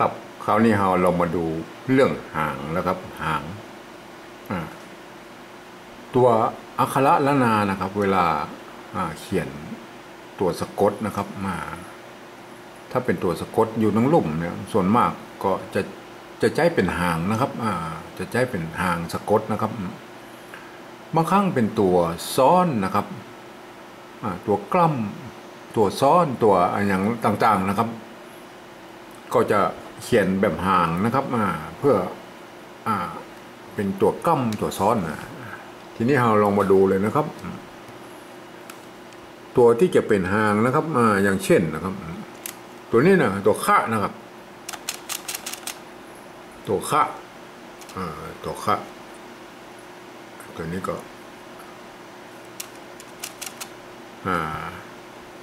ครับคราวนี้เรามาดูเรื่องหางแล้วครับหางตัวอักขระละนานะครับ เวลาเขียนตัวสะกดนะครับถ้าเป็นตัวสะกดอยู่ทั้งลุ่มเนี่ยส่วนมากก็จะใช้เป็นหางนะครับจะใช้เป็นหางสะกดนะครับบางครั้งเป็นตัวซ้อนนะครับตัวกล้ำตัวซ้อนตัวอย่างต่างๆนะครับก็จะเขียนแบบหางนะครับเพื่อเป็นตัวกล้ำตัวซ้อนทีนี้เราลองมาดูเลยนะครับตัวที่จะเป็นหางนะครับอย่างเช่นนะครับตัวนี้นะตัวคะนะครับตัวคะตัวคะตัวนี้ก็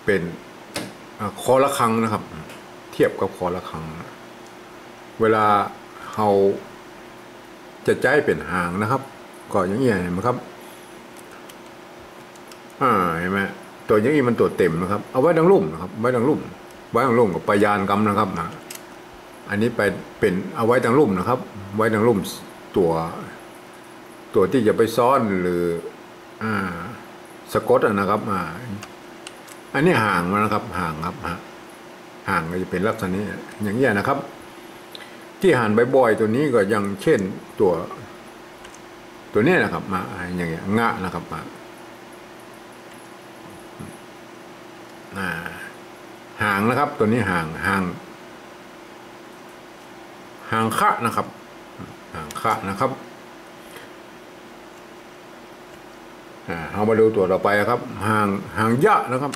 เป็นคอระฆังนะครับเทียบกับคอระฆังเวลาเราจะใช้เป็นหางนะครับก็อย่างนี้เห็นไหมครับเห็นไหมตัวอย่างนี้มันตัวเต็มนะครับเอาไว้ดังลุ่มนะครับไว้ดังลุ่มกับปยานกรรมนะครับอันนี้ไปเป็นเอาไว้ดังลุ่มนะครับไว้ดังลุ่มตัวที่จะไปซ้อนหรือสะกดนะครับอันนี้ห่างนะครับห่างครับห่างก็จะเป็นลักษณะนี้อย่างนี้นะครับที่หันบ่อยๆตัวนี้ก็อย่างเช่นตัวนี้นะครับอย่างเงี้ยงะนะครับห่างนะครับตัวนี้ห่างคะนะครับห่างคะนะครับเรามาดูตัวต่อไปครับห่างยะนะครับ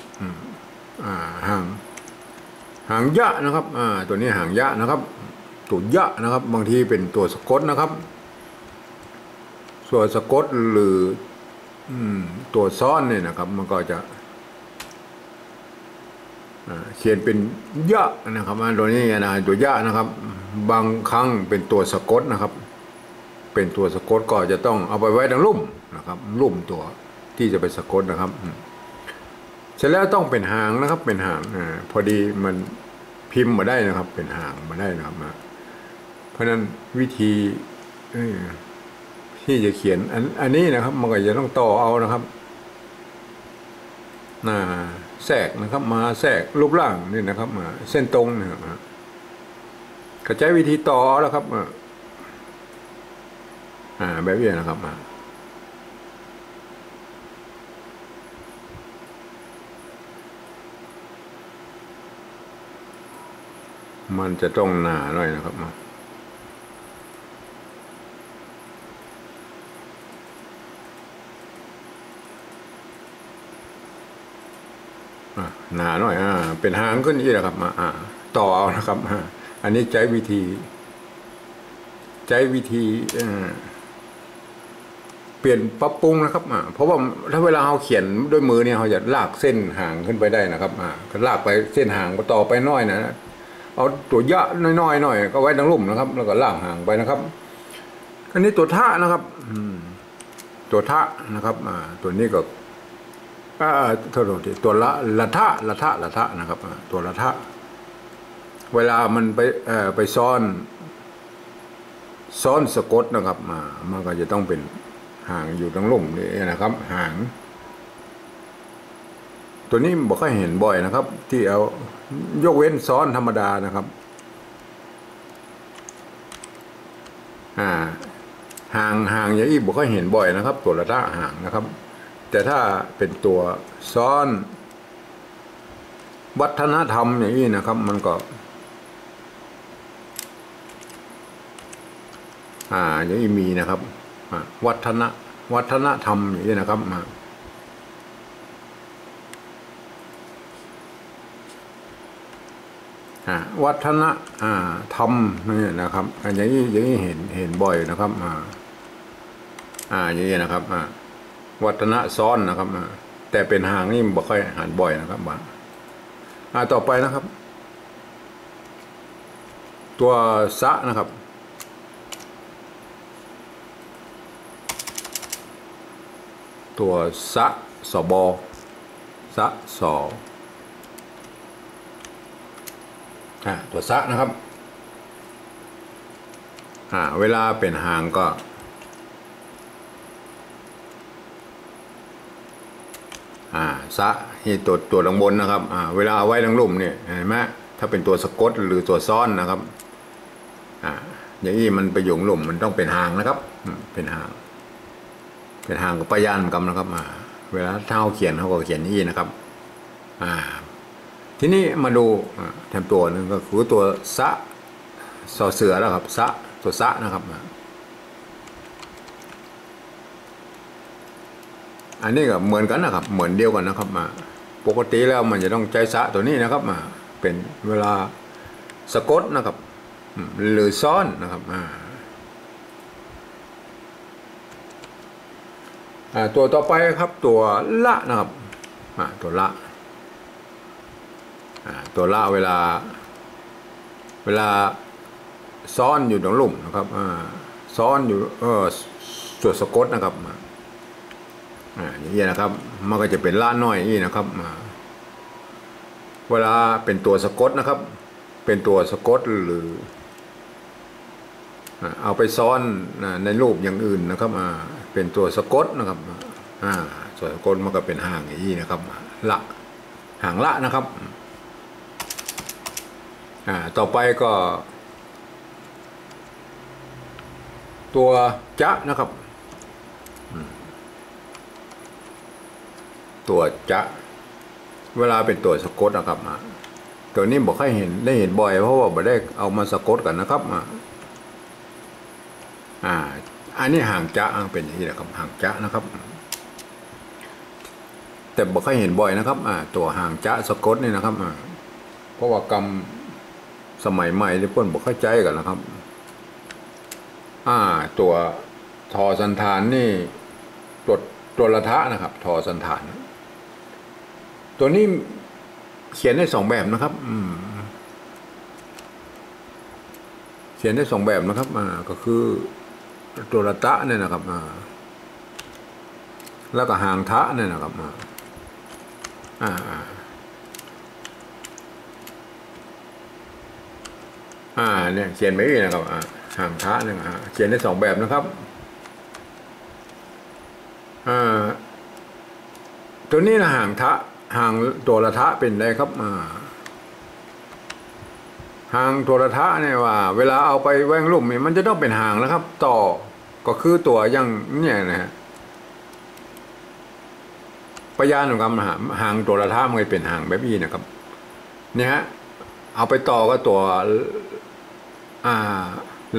ห่างยะนะครับตัวนี้ห่างยะนะครับตัวยะนะครับบางทีเป็นตัวสะกดนะครับส่วนสะกดหรือตัวซ้อนเนี่ยนะครับมันก็จะเขียนเป็นยะนะครับตัวนี้นะตัวยะนะครับบางครั้งเป็นตัวสะกดนะครับเป็นตัวสะกดก็จะต้องเอาไปไว้ดังลุ่มนะครับลุ่มตัวที่จะไปสะกดนะครับเสร็จแล้วต้องเป็นหางนะครับเป็นหางพอดีมันพิมพ์มาได้นะครับเป็นหางมาได้นะครับเพราะนั้นวิธีที่จะเขียนอันนี้นะครับมันก็จะต้องต่อเอานะครับแทรกนะครับมาแทรกรูปร่างนี่นะครับเส้นตรงเนี่ยก็ใช้วิธีต่อแล้วครับแบบนี้นะครับมันจะต้องหนาหน่อยนะครับหนาหน่อยเป็นหางขึ้นนี่แหละครับต่อเอานะครับอันนี้ใช้วิธีเปลี่ยนปรับปรุงนะครับเพราะว่าถ้าเวลาเราเขียนด้วยมือเนี่ยเราจะลากเส้นหางขึ้นไปได้นะครับก็ลากไปเส้นหางต่อไปน้อยนะเอาตัวยะน้อยๆหน่อยก็ไว้ดังลุ่มนะครับแล้วก็ลากหางไปนะครับอันนี้ตัวท่านะครับตัวท่านะครับตัวนี้ก็ตัวละทะนะครับตัวละทะเวลามันไปซ้อนสะกดนะครับมันก็จะต้องเป็นหางอยู่ทั้งลุ่มนี่นะครับหางตัวนี้บอกให้เห็นบ่อยนะครับที่เอายกเว้นซ้อนธรรมดานะครับห่างอย่างนี้บอกให้เห็นบ่อยนะครับตัวละทะห่างนะครับแต่ถ้าเป็นตัวซ้อนวัฒนธรรมอย่างนี้นะครับมันก็อย่างนี้มีนะครับวัฒนธรรมอย่างนี้นะครับวัฒนธรรมนี่นะครับอย่างนี้เห็นบ่อยนะครับอย่างนี้นะครับวัฒนะซ้อนนะครับแต่เป็นหางนี่บ่ค่อยหันบ่อยนะครับต่อไปนะครับตัวสะนะครับตัวสะสบสะสอตัวสะนะครับ เวลาเป็นหางก็สะที่ตัวดังบนนะครับเวลาเอาไว้ดังลุ่มเนี่ยเห็นไหมถ้าเป็นตัวสะกดหรือตัวซ้อนนะครับอย่างนี้มันไปอยู่ลุ่มมันต้องเป็นหางนะครับเป็นหางกับปยานกรรมนะครับเวลาเท้าเขียนเขาก็เขียนนี้นะครับทีนี้มาดูแถมตัวหนึ่งก็คือตัวสะสอเสือแล้วครับสะตัวสะนะครับอันนี้ก็เหมือนกันนะครับเหมือนเดียวกันนะครับปกติแล้วมันจะต้องใจสะตัวนี้นะครับเป็นเวลาสะกดนะครับหรือซ้อนนะครับตัวต่อไปครับตัวละนะครับตัวละเวลาซ้อนอยู่ตรงลุ่มนะครับซ้อนอยู่ส่วนสะกดนะครับอย่างนี้นะครับมันก็จะเป็นละน้อยนี่นะครับเวลาเป็นตัวสะกดนะครับเป็นตัวสะกดหรือเอาไปซ้อนในรูปอย่างอื่นนะครับเป็นตัวสะกดนะครับส่วนสะกดมันก็เป็นห่างอย่างนี้นะครับละห่างละนะครับต่อไปก็ตัวจะนะครับตัวจะเวลาเป็นตัวสะกดนะครับตัวนี้บอกให้ได้เห็นบ่อยเพราะว่าไม่ได้เอามาสะกดกันนะครับอันนี้ห่างจะเป็นอย่างนี้นะครับห่างจะนะครับแต่บอกให้เห็นบ่อยนะครับตัวห่างจะสะกดนี่นะครับเพราะว่ากรรมสมัยใหม่ที่เพื่อนบอกเข้าใจกันนะครับตัวทอสันฐานนี่ตัวละทะนะครับทอสันฐานตัวนี้เขียนได้2แบบนะครับเขียนได้2แบบนะครับก็คือตัวละทะเนี่ยนะครับแล้วก็หางทะเนี่ยนะครับเนี่ยเขียนไม่ได้นะครับหางทะเนี่ยเขียนได้2แบบนะครับตัวนี้นะหางทะหางตัวละทะเป็นไรครับหางตัวละทะเนี่ยว่าเวลาเอาไปแหวงลุ่มมันจะต้องเป็นหางนะครับต่อก็คือตัวยังเนี่ยนะฮะพยานของคำหางตัวละทะมันจะเป็นหางแบบนี้นะครับเนี่ยฮะเอาไปต่อก็ตัว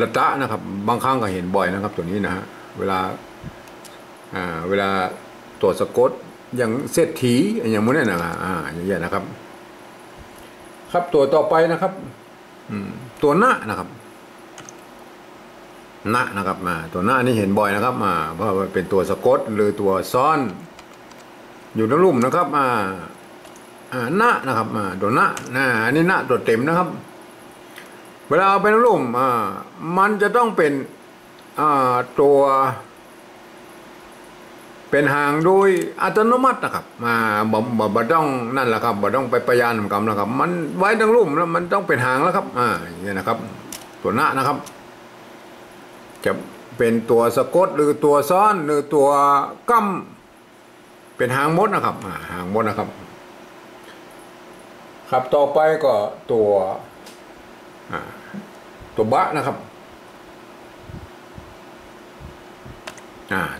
ละทะนะครับบางครั้งก็เห็นบ่อยนะครับตัวนี้นะฮะเวลาตัวสะกดอย่างเศรษฐีอย่างนี้นะครับอย่างเงี้ยนะครับครับตัวต่อไปนะครับตัวหน้านะครับหน้านะครับตัวหน้านี่เห็นบ่อยนะครับเพราะว่าเป็นตัวสะกดหรือตัวซ้อนอยู่ในลุ่มนะครับหน้านะครับตัวหน้าอันนี้หน้าตัวเต็มนะครับเวลาเอาไปในลุ่มมันจะต้องเป็นตัวเป็นหางโดยอัตโนมัตินะครับบ่ต้องนั่นแหละครับบ่ต้องไปประยานกรรมแล้วครับมันไว้ทั้งลุ่มแล้วมันต้องเป็นหางแล้วครับอย่างนี้นะครับตัวหน้านะครับจะเป็นตัวสะกดหรือตัวซ้อนหรือตัวกั้มเป็นหางมดนะครับหางมดนะครับครับต่อไปก็ตัวบะนะครับ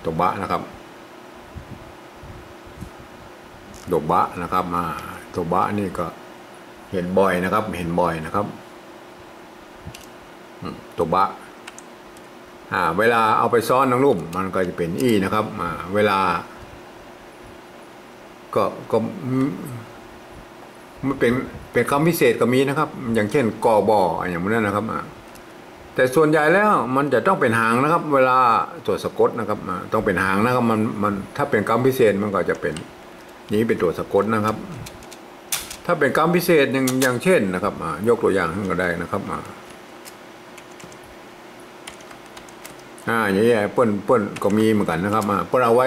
ตัวบะนะครับตัวบะนะครับตัวบะนี่ก็เห็นบ่อยนะครับเห็นบ่อยนะครับตัวบะเวลาเอาไปซ้อนทั้งรูปมันก็จะเป็นอีนะครับเวลาก็มันเป็นคำพิเศษก็มีนะครับอย่างเช่นกอบออย่างนั้นนะครับแต่ส่วนใหญ่แล้วมันจะต้องเป็นหางนะครับเวลาตัวสะกดนะครับต้องเป็นหางนะครับมันถ้าเป็นคำพิเศษมันก็จะเป็นนี้เป็นตัวสะกดนะครับถ้าเป็นคำพิเศษอย่างเช่นนะครับยกตัวอย่างให้ก็ได้นะครับอย่างนี้เปิ้นก็มีเหมือนกันนะครับเปิ้นเอาไ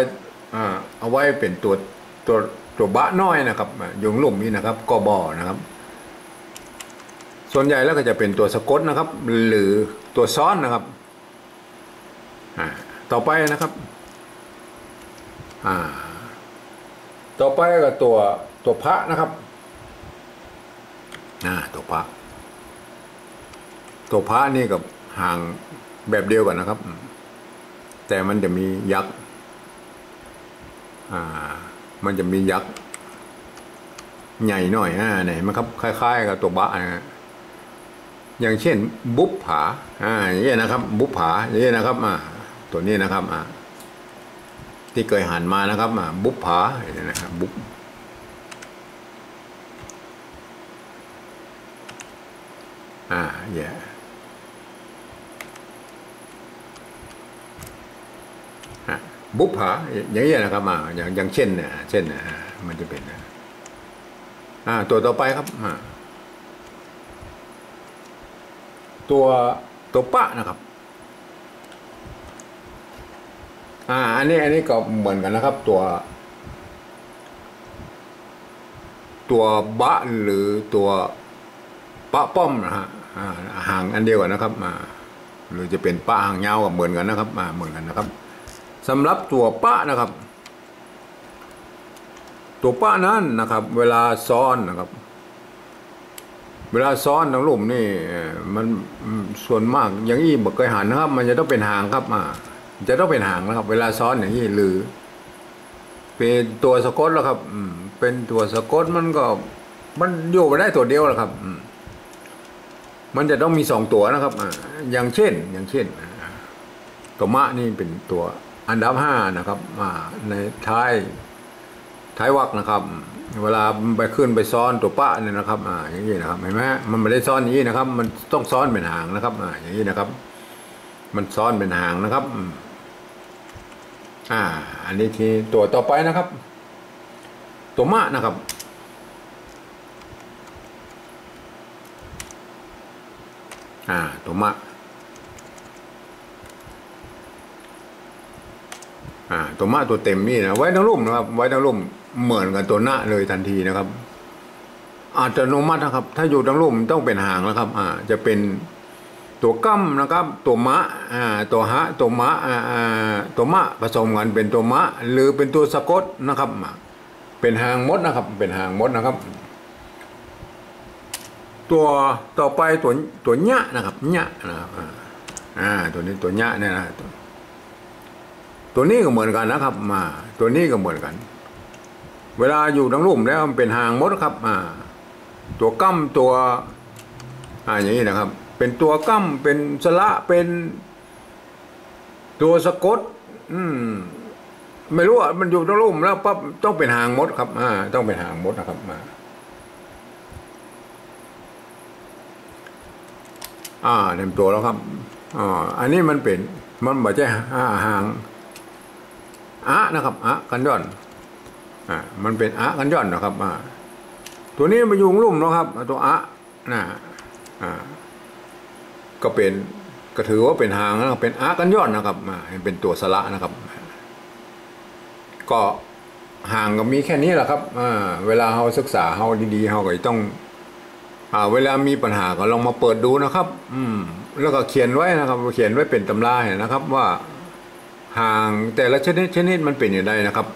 ว้เป็นตัวบะน้อยนะครับยงลุ่มนี่นะครับกบนะครับส่วนใหญ่แล้วก็จะเป็นตัวสะกดนะครับหรือตัวซ้อนนะครับ ต่อไปนะครับต่อไปก็ตัวพระนะครับตัวพระนี่กับห่างแบบเดียวกันนะครับแต่มันจะมียักษ์มันจะมียักษ์ใหญ่หน่อยไหนมันครับคล้ายๆกับตัวบะนะอย่างเช่นบุปผาอย่างนี้นะครับบุปผาอย่างนี้นะครับตัวนี้นะครับที่เคยหันมานะครับบุปผาอย่างนี้นะครับบุปบุปผาอย่างนี้นะครับอย่างเช่นมันจะเป็นตัวต่อไปครับตัวปะนะครับอันนี้ก็เหมือนกันนะครับตัวบะหรือตัวปะป้อมนะฮะห่างอันเดียวกันนะครับหรือจะเป็นปะห่างยาวกับเหมือนกันนะครับเหมือนกันนะครับสำหรับตัวปะนะครับตัวปะนั้นนะครับเวลาซ้อนนะครับเวลาซ้อนทั้งลุ่มนี่มันส่วนมากอย่างนี้บอกเคยหันนะครับมันจะต้องเป็นหางครับจะต้องเป็นหางนะครับเวลาซ้อนอย่างนี้หรือเป็นตัวสะกดแล้วครับเป็นตัวสะกดมันอยู่มาได้ตัวเดียวแล้วครับมันจะต้องมี2ตัวนะครับอย่างเช่นตัวมะนี่เป็นตัวอันดับ5นะครับในท้ายวรรคนะครับเวลาไปขึ้นไปซ้อนตัวปะเนี่ยนะครับอย่างนี้นะครับเห็นไหมมันไม่ได้ซ้อนอย่างนี้นะครับมันต้องซ้อนเป็นหางนะครับอย่างนี้นะครับมันซ้อนเป็นหางนะครับอันนี้ทีตัวต่อไปนะครับตัวมะนะครับตัวมะตัวมะตัวเต็มนี่นะไว้ทั้งรุ่มนะครับไว้ทั้งรุ่มเหมือนกับตัวหน้าเลยทันทีนะครับอัตโนมัตินะครับถ้าอยู่ทั้งรุ่มต้องเป็นหางแล้วครับจะเป็นตัวกั้มนะครับตัวมะตัวฮะตัวมะตัวมะผสมกันเป็นตัวมะหรือเป็นตัวสะกดนะครับเป็นหางมดนะครับเป็นหางมดนะครับตัวต่อไปตัวเนี้ยนะครับเนี้ยนะครับตัวนี้ตัวเนี้ยเนี่ยนะตัวนี้ก็เหมือนกันนะครับตัวนี้ก็เหมือนกันเวลาอยู่ทั้งรุ่มแล้วมันเป็นหางมดครับตัวกั้มตัวอย่างนี้นะครับเป็นตัวกั้มเป็นสระเป็นตัวสะกดไม่รู้มันอยู่ทั้งรุ่มแล้วปั๊บต้องเป็นหางมดครับต้องเป็นหางมดนะครับเต็มตัวแล้วครับอันนี้มันไม่ใช่หางนะครับกันย่อนมันเป็นกันย่อนนะครับตัวนี้มาอยู่ลุ่มนะครับตัวก็ถือว่าเป็นหางนะครับเป็นกันย่อนนะครับเป็นตัวสระนะครับก็ห่างก็มีแค่นี้แหละครับเวลาเราศึกษาเราดีๆเราก็ต้องเวลามีปัญหาก็ลองมาเปิดดูนะครับแล้วก็เขียนไว้นะครับเขียนไว้เป็นตำรานะครับว่าห่างแต่ละชนิดมันเป็นอย่างไรนะครับ